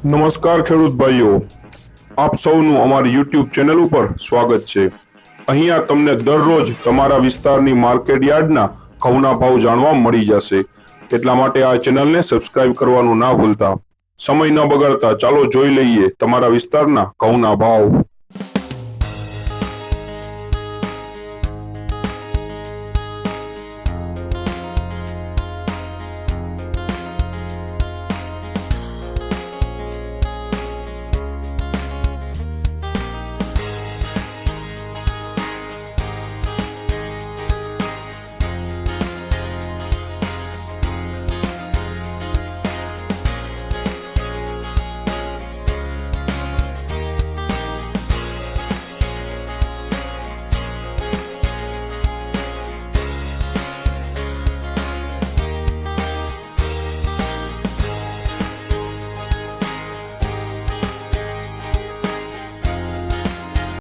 નમસ્કાર ખેડૂત ભાઈઓ, આપ સૌનું અમારી YouTube ચેનલ ઉપર સ્વાગત છે। અહીંયા તમને દરરોજ તમારા વિસ્તારની માર્કેટ યાર્ડના ઘઉંના ભાવ જાણવા મળી જશે। એટલા માટે આ ચેનલને સબસ્ક્રાઇબ કરવાનું ના ભૂલતા। સમય ન બગાડતા ચાલો જોઈ લઈએ તમારા વિસ્તારના ઘઉંના ભાવ।